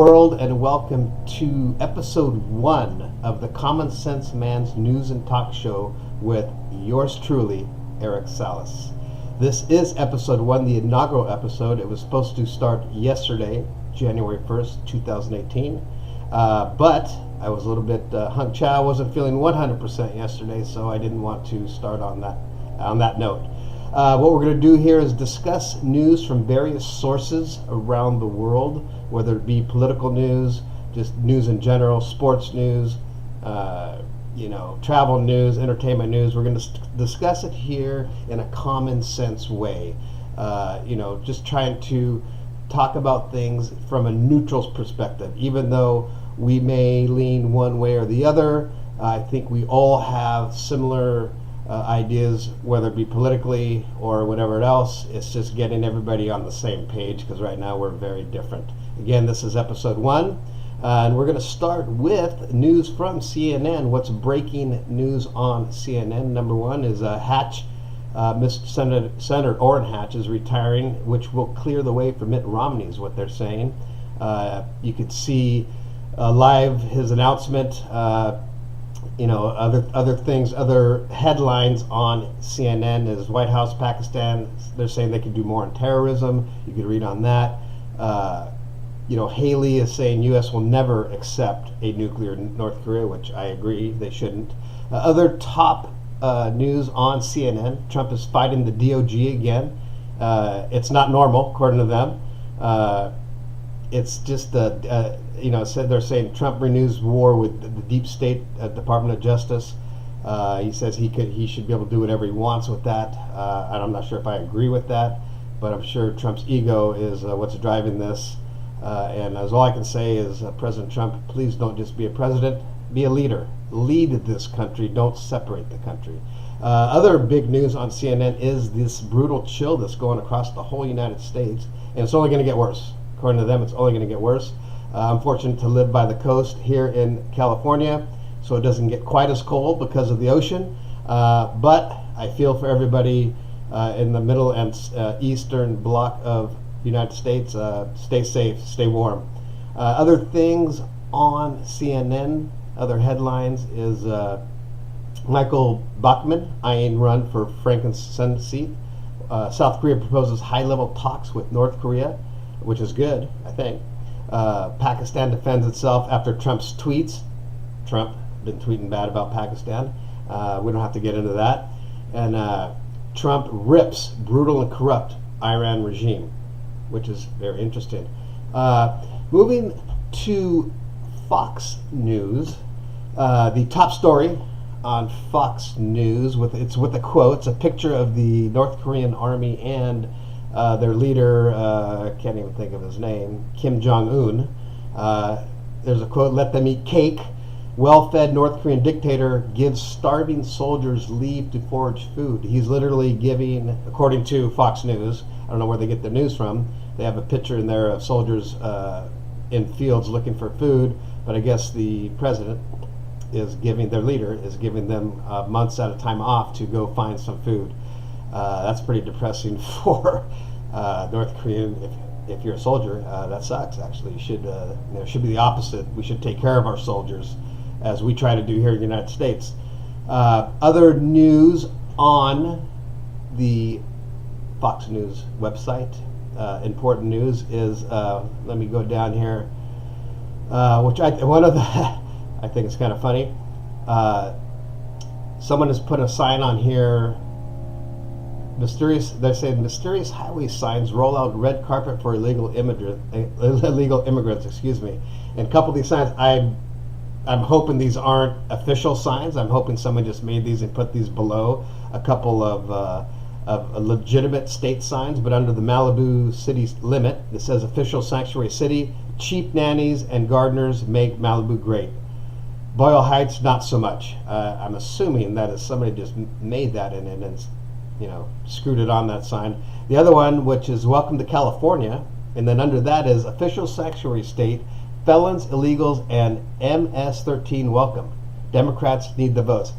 world, and welcome to episode 1 of the Common Sense Man's News and Talk Show with yours truly, Eric Salas. This is episode 1, the inaugural episode. It was supposed to start yesterday, January 1st, 2018, but I was a little bit hung chow. I wasn't feeling 100% yesterday, so I didn't want to start on that note. What we're going to do here is discuss news from various sources around the world, whether it be political news, just news in general, sports news, travel news, entertainment news. We're going to discuss it here in a common sense way. Just trying to talk about things from a neutral perspective. Even though we may lean one way or the other, I think we all have similar ideas, whether it be politically or whatever else. It's just getting everybody on the same page, because right now we're very different. Again, this is episode 1, and we're going to start with news from CNN. What's breaking news on CNN? Number 1 is Hatch, Senator Orrin Hatch is retiring, which will clear the way for Mitt Romney, is what they're saying. You could see live his announcement. Other things, other headlines on CNN is White House, Pakistan. They're saying they could do more on terrorism. You could read on that. Haley is saying U.S. will never accept a nuclear North Korea, which I agree they shouldn't. Other top news on CNN: Trump is fighting the DOJ again. It's not normal, according to them. It's just they're saying Trump renews war with the deep state Department of Justice. He says he should be able to do whatever he wants with that. And I'm not sure if I agree with that, but I'm sure Trump's ego is what's driving this. And as all I can say is, President Trump, please don't just be a president, be a leader. Lead this country, don't separate the country. Other big news on CNN is this brutal chill that's going across the whole United States, and it's only going to get worse. According to them, it's only going to get worse. I'm fortunate to live by the coast here in California, so it doesn't get quite as cold because of the ocean. But I feel for everybody in the middle and eastern block of the United States. Stay safe, stay warm. Other things on CNN, other headlines is Michael Bachmann eyeing run for Franken's Senate seat. South Korea proposes high-level talks with North Korea, which is good, I think. Pakistan defends itself after Trump's tweets. Trump been tweeting bad about Pakistan. We don't have to get into that. And Trump rips brutal and corrupt Iran regime, which is very interesting. Moving to Fox News, the top story on Fox News it's with a quote. It's a picture of the North Korean army and their leader, can't even think of his name, Kim Jong-un. There's a quote: "Let them eat cake. Well-fed North Korean dictator gives starving soldiers leave to forage food." He's literally giving, according to Fox News, I don't know where they get their news from, they have a picture in there of soldiers in fields looking for food, but I guess the president is giving, their leader is giving them months at a time off to go find some food. That's pretty depressing for North Korean. If you're a soldier, that sucks. Actually, it should be the opposite. We should take care of our soldiers, as we try to do here in the United States. Other news on the Fox News website, important news is, let me go down here, I think it's kind of funny. Someone has put a sign on here. They're saying mysterious highway signs roll out red carpet for illegal immigrants. And a couple of these signs, I'm hoping these aren't official signs. I'm hoping someone just made these and put these below a couple of legitimate state signs, but under the Malibu city's limit, it says official sanctuary city, cheap nannies and gardeners make Malibu great. Boyle Heights, not so much. I'm assuming that is somebody just made that in it and screwed it on that sign. The other one, which is welcome to California, and then under that is official sanctuary state, felons, illegals, and MS-13 welcome. Democrats need the votes.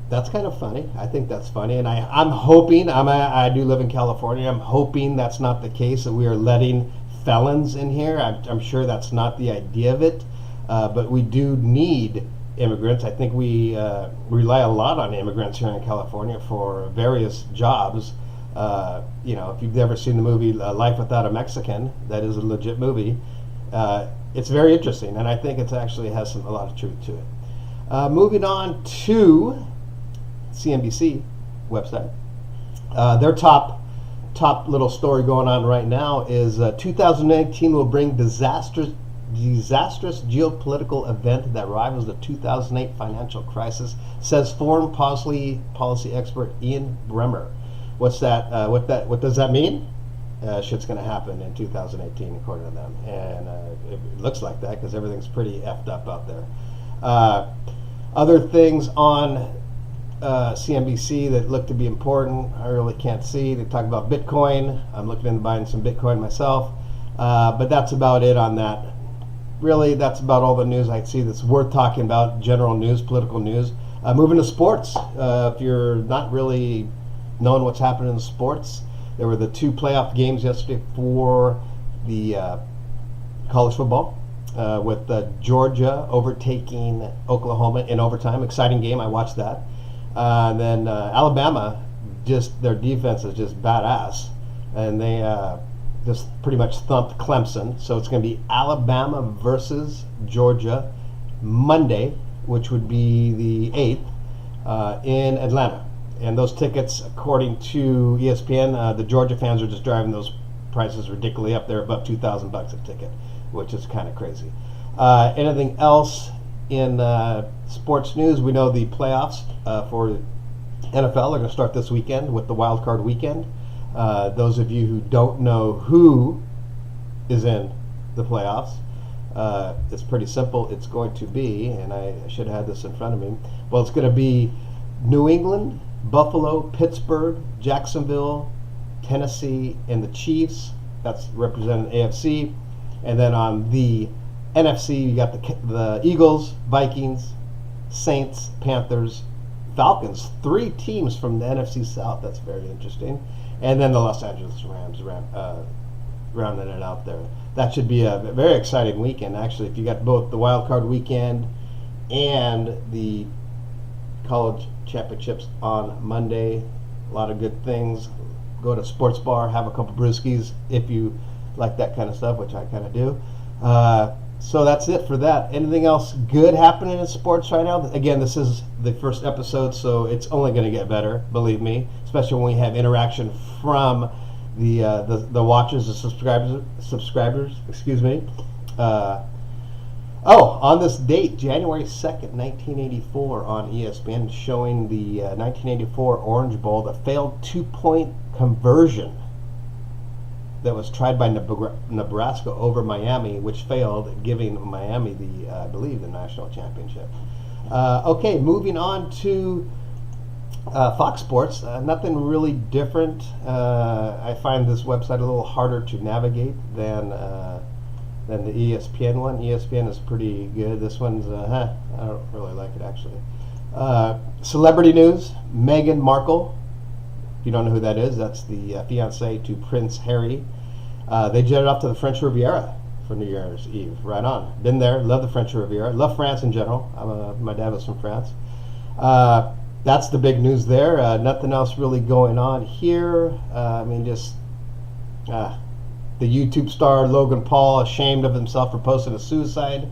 That's kind of funny. I think that's funny, and I'm hoping, I do live in California, I'm hoping that's not the case, that we are letting felons in here. I'm sure that's not the idea of it, but we do need immigrants. I think we rely a lot on immigrants here in California for various jobs. If you've ever seen the movie Life Without a Mexican, that is a legit movie. It's very interesting, and I think it actually has a lot of truth to it. Moving on to CNBC website, their top little story going on right now is 2019 will bring disastrous geopolitical event that rivals the 2008 financial crisis, says foreign policy expert Ian Bremmer. What's that? What does that mean? Shit's going to happen in 2018, according to them, and it looks like that because everything's pretty effed up out there. Other things on CNBC that look to be important, I really can't see. They talk about Bitcoin. I'm looking into buying some Bitcoin myself, but that's about it on that. Really, that's about all the news I see that's worth talking about, general news, political news. Moving to sports, if you're not really knowing what's happening in sports, there were the 2 playoff games yesterday for the college football, with Georgia overtaking Oklahoma in overtime. Exciting game, I watched that. Then Alabama, just their defense is just badass, and they just pretty much thumped Clemson. So it's going to be Alabama versus Georgia Monday, which would be the 8th, in Atlanta. And those tickets, according to ESPN, the Georgia fans are just driving those prices ridiculously up. They're above $2,000 a ticket, which is kind of crazy. Anything else in sports news? We know the playoffs for NFL are going to start this weekend with the wild card weekend. Those of you who don't know who is in the playoffs, it's pretty simple. It's going to be, and I should have had this in front of me, well, it's going to be New England, Buffalo, Pittsburgh, Jacksonville, Tennessee, and the Chiefs. That's representing AFC. And then on the NFC, you got the Eagles, Vikings, Saints, Panthers, Falcons. 3 teams from the NFC South. That's very interesting. And then the Los Angeles Rams rounding it out there. That should be a very exciting weekend, actually, if you got both the wild card weekend and the college championships on Monday. A lot of good things. Go to a sports bar, have a couple brewskis if you like that kind of stuff, which I kind of do. So that's it for that. Anything else good happening in sports right now? Again, this is the first episode, so it's only going to get better, believe me, especially when we have interaction from the watchers, the subscribers, excuse me. On this date, January 2nd, 1984, on ESPN, showing the 1984 Orange Bowl, the failed 2-point conversion that was tried by Nebraska over Miami, which failed, giving Miami I believe, the national championship. Okay, moving on to Fox Sports. Nothing really different. I find this website a little harder to navigate than the ESPN one. ESPN is pretty good. This one's, I don't really like it, actually. Celebrity news, Meghan Markle. If you don't know who that is, that's the fiance to Prince Harry. They jetted off to the French Riviera for New Year's Eve. Right on. Been there. Love the French Riviera. Love France in general. My dad was from France. That's the big news there. Nothing else really going on here. The YouTube star Logan Paul ashamed of himself for posting a suicide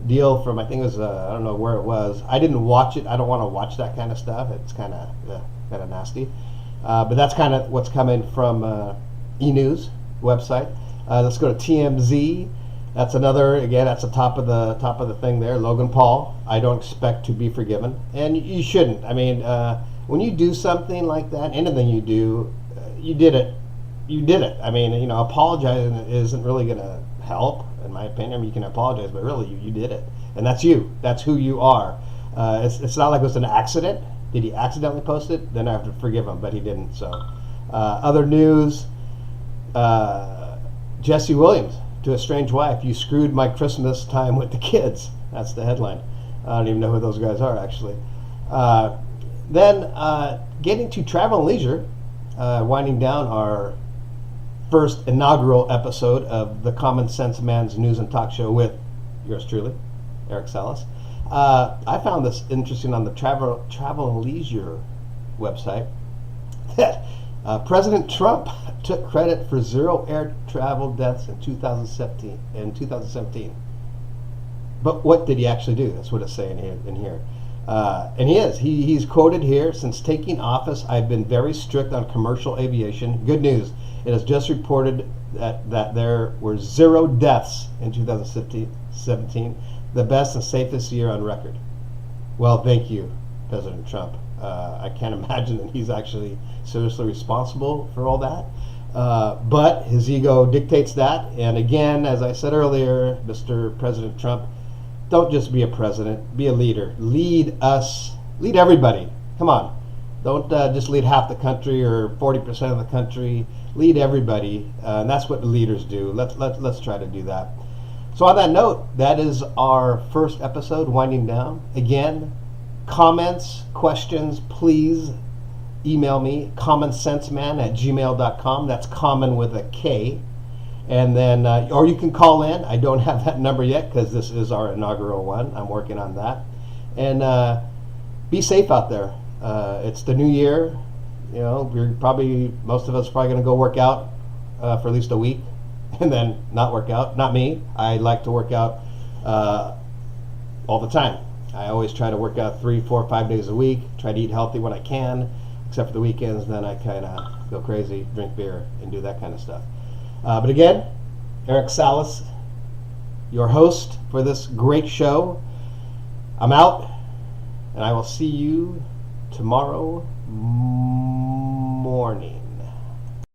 deal from, I think it was, I don't know where it was. I didn't watch it. I don't want to watch that kind of stuff. It's kind of nasty. But that's kind of what's coming from E-News website. Let's go to TMZ. That's another, again, that's the top of the thing there. Logan Paul, I don't expect to be forgiven, and you shouldn't. I mean, when you do something like that, anything you do, you did it. You did it. I mean, apologizing isn't really going to help, in my opinion. I mean, you can apologize, but really, you did it, and that's you. That's who you are. It's not like it was an accident. Did he accidentally post it? Then I have to forgive him, but he didn't. So, other news: Jesse Williams to a strange wife. You screwed my Christmas time with the kids. That's the headline. I don't even know who those guys are, actually. Then getting to travel and leisure, winding down our first inaugural episode of the Common Sense Man's News and Talk Show with yours truly, Eric Salas. I found this interesting on the Travel and Leisure website that President Trump took credit for 0 air travel deaths in 2017. But what did he actually do? That's what it's saying in here. And he's quoted here: "Since taking office, I've been very strict on commercial aviation. Good news, it has just reported that there were 0 deaths in 2017, the best and safest year on record." Well, thank you, President Trump. I can't imagine that he's actually seriously responsible for all that. But his ego dictates that. And again, as I said earlier, Mr. President Trump, don't just be a president, be a leader. Lead us, lead everybody. Come on. Don't just lead half the country or 40% of the country. Lead everybody. And that's what the leaders do. Let's try to do that. So on that note, that is our first episode winding down. Again, comments, questions, please email me, commonsenseman@gmail.com. That's common with a K. And then, or you can call in. I don't have that number yet because this is our inaugural one. I'm working on that. And be safe out there. It's the new year. You know, most of us are probably going to go work out for at least a week and then not work out. Not me. I like to work out all the time. I always try to work out 3, 4, 5 days a week. Try to eat healthy when I can, except for the weekends. Then I kind of go crazy, drink beer, and do that kind of stuff. But again, Eric Salas, your host for this great show. I'm out, and I will see you tomorrow morning.